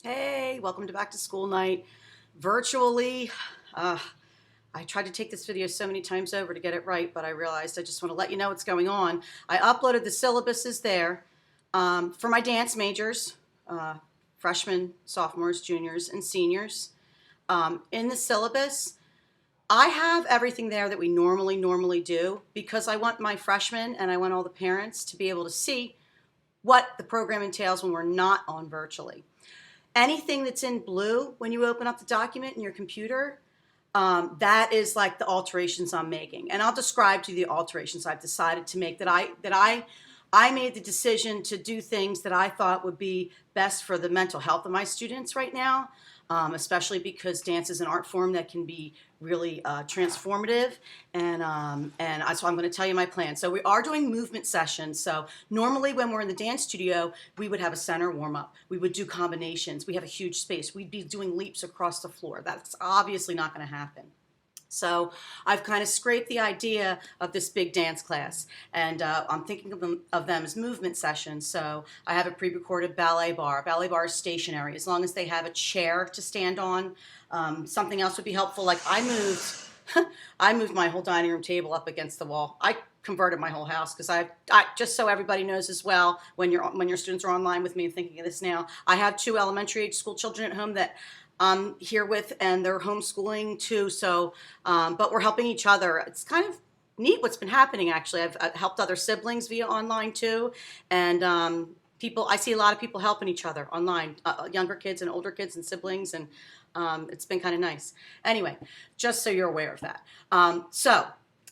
Hey, welcome to Back to School Night virtually. I tried to take this video so many times over to get it right, but I realized I just want to let you know what's going on. I uploaded the syllabuses there for my dance majors, freshmen, sophomores, juniors, and seniors. In the syllabus, I have everything there that we normally do because I want my freshmen and I want all the parents to be able to see what the program entails when we're not on virtually. Anything that's in blue when you open up the document in your computer, that is like the alterations I'm making. And I'll describe to you the alterations I've decided to make that I made the decision to do things that I thought would be best for the mental health of my students right now, especially because dance is an art form that can be really transformative. So I'm going to tell you my plan. So we are doing movement sessions. So normally when we're in the dance studio, we would have a center warm up. We would do combinations. We have a huge space. We'd be doing leaps across the floor. That's obviously not going to happen. So I've kind of scraped the idea of this big dance class, and I'm thinking of them as movement sessions. So I have a pre-recorded ballet bar. Ballet bar is stationary as long as they have a chair to stand on. Something else would be helpful, like I moved my whole dining room table up against the wall. I converted my whole house because I just so everybody knows as well, when your students are online with me and thinking of this now, I have 2 elementary age school children at home that I'm here with, and they're homeschooling too. So, but we're helping each other. It's kind of neat what's been happening. Actually, I've helped other siblings via online too, and I see a lot of people helping each other online, younger kids and older kids and siblings, and it's been kind of nice. Anyway, just so you're aware of that. So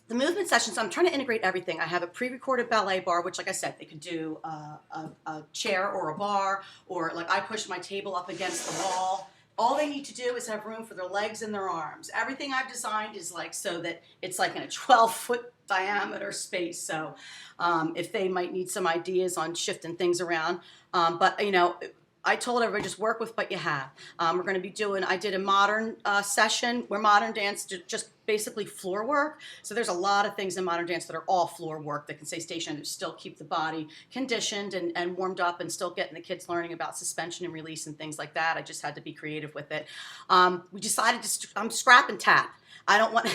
the movement sessions, I'm trying to integrate everything. I have a pre-recorded ballet bar, which, like I said, they could do a chair or a bar, or like I pushed my table up against the wall. All they need to do is have room for their legs and their arms. Everything I've designed is like so that it's like in a 12-foot diameter space. So if they might need some ideas on shifting things around, but I told everybody just work with what you have. We're going to be doing, I did a modern session where modern dance just basically floor work. So there's a lot of things in modern dance that are all floor work that can stay stationary, that still keep the body conditioned and warmed up, and still getting the kids learning about suspension and release and things like that. I just had to be creative with it. We decided to scrap and tap. I don't want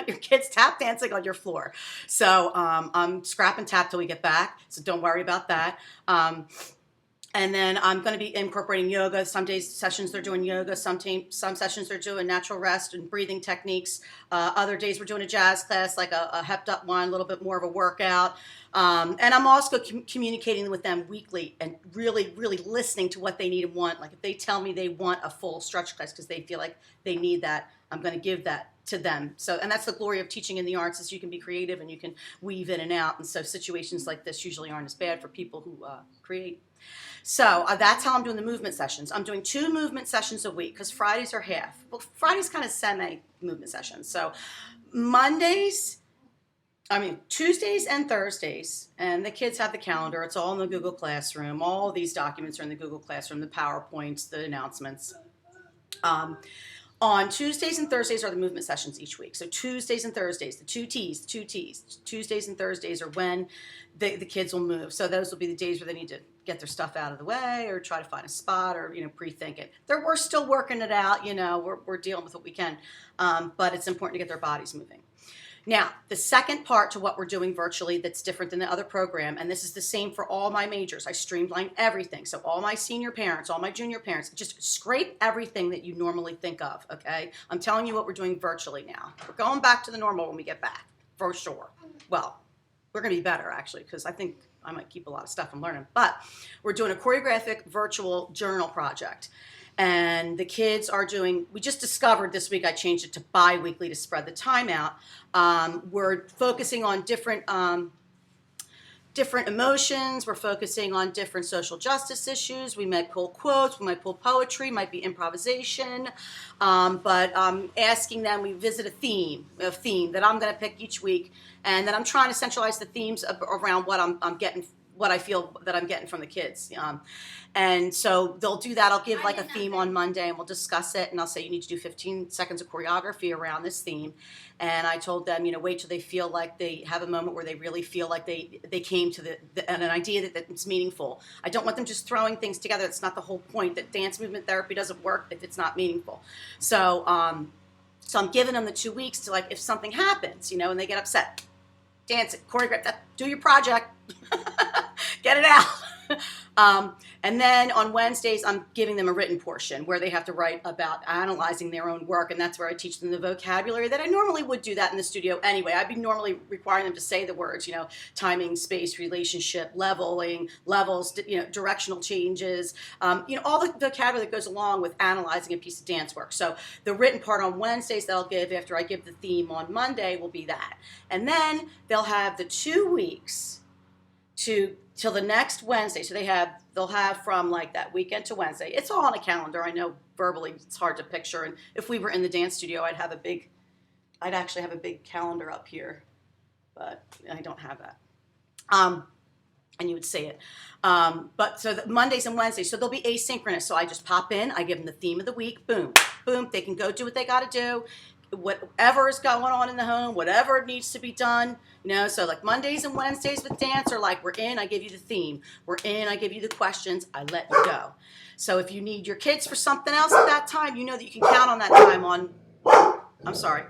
your kids tap dancing on your floor. So I'm scrap and tap till we get back. So don't worry about that. And then I'm going to be incorporating yoga. Some days sessions they're doing yoga. Some sessions they're doing natural rest and breathing techniques. Other days we're doing a jazz class, like a hepped up one, a little bit more of a workout. And I'm also communicating with them weekly and really listening to what they need and want. Like if they tell me they want a full stretch class because they feel like they need that, I'm going to give that to them. So, and that's the glory of teaching in the arts, is you can be creative and you can weave in and out. And so situations like this usually aren't as bad for people who create. So that's how I'm doing the movement sessions. I'm doing 2 movement sessions a week because Fridays are half. Well, Friday's kind of semi-movement sessions. So Tuesdays and Thursdays, and the kids have the calendar. It's all in the Google Classroom. All these documents are in the Google Classroom, the PowerPoints, the announcements. On Tuesdays and Thursdays are the movement sessions each week. So Tuesdays and Thursdays, the 2 T's. Tuesdays and Thursdays are when the kids will move. So those will be the days where they need to get their stuff out of the way or try to find a spot or, pre-think it. We're still working it out, we're dealing with what we can. But it's important to get their bodies moving. Now, the second part to what we're doing virtually that's different than the other program, and this is the same for all my majors. I streamlined everything. So all my senior parents, all my junior parents, just scrape everything that you normally think of, okay? I'm telling you what we're doing virtually now. We're going back to the normal when we get back, for sure. Well, we're going to be better, actually, because I think I might keep a lot of stuff I'm learning. But we're doing a choreographic virtual journal project. And the kids are doing, we just discovered this week, I changed it to bi-weekly to spread the time out. We're focusing on different emotions. We're focusing on different social justice issues. We might pull quotes, we might pull poetry, might be improvisation. But asking them, we visit a theme that I'm going to pick each week. And then I'm trying to centralize the themes around what I'm getting what I feel that I'm getting from the kids. And so they'll do that. I'll give like a theme on Monday and we'll discuss it. And I'll say, you need to do 15 seconds of choreography around this theme. And I told them, wait till they feel like they have a moment where they really feel like they came to an idea that it's meaningful. I don't want them just throwing things together. That's not the whole point. That dance movement therapy doesn't work if it's not meaningful. So I'm giving them the 2 weeks to, like, if something happens, and they get upset, dance it, choreograph that, do your project, get it out. And then on Wednesdays, I'm giving them a written portion where they have to write about analyzing their own work, and that's where I teach them the vocabulary that I normally would do that in the studio anyway. I'd be normally requiring them to say the words, timing, space, relationship, leveling, levels, directional changes, all the vocabulary that goes along with analyzing a piece of dance work. So the written part on Wednesdays that I'll give after I give the theme on Monday will be that. And then they'll have the 2 weeks till the next Wednesday. So they'll have from like that weekend to Wednesday. It's all on a calendar. I know verbally it's hard to picture. And if we were in the dance studio, I'd actually have a big calendar up here, but I don't have that. And you would see it. But so the Mondays and Wednesdays, so they'll be asynchronous. So I just pop in, I give them the theme of the week, boom, boom. They can go do what they got to do. Whatever is going on in the home, whatever needs to be done, so like Mondays and Wednesdays with dance are like, we're in, I give you the theme. We're in, I give you the questions, I let you go. So if you need your kids for something else at that time, you know that you can count on that time on, I'm sorry.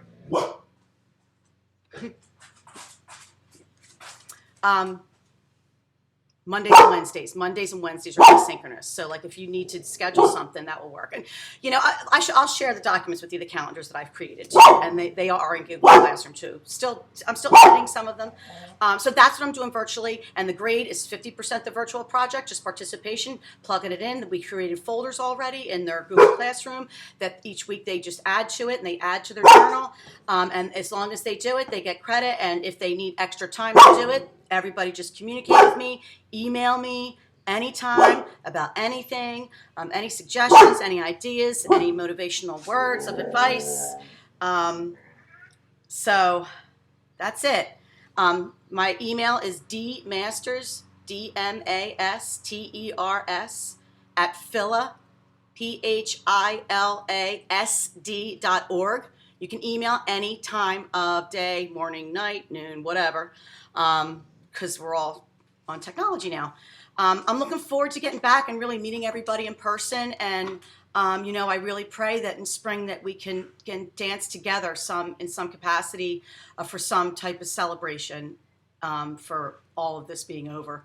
Mondays and Wednesdays are asynchronous. So like if you need to schedule something, that will work. And I'll share the documents with you, the calendars that I've created too, and they are in Google Classroom too. I'm still editing some of them. So that's what I'm doing virtually, and the grade is 50% the virtual project, just participation, plugging it in. We created folders already in their Google Classroom that each week they just add to it, and they add to their journal. And as long as they do it, they get credit. And if they need extra time to do it, everybody just communicate with me, email me anytime about anything, any suggestions, any ideas, any motivational words of advice. So that's it. My email is dmasters, DMASTERS, at phila, PHILASD.org. You can email any time of day, morning, night, noon, whatever, because we're all on technology now. I'm looking forward to getting back and really meeting everybody in person. And, I really pray that in spring that we can dance together in some capacity for some type of celebration for all of this being over.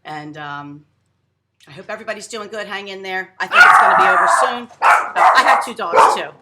And I hope everybody's doing good. Hang in there. I think it's going to be over soon. But I have 2 dogs, too.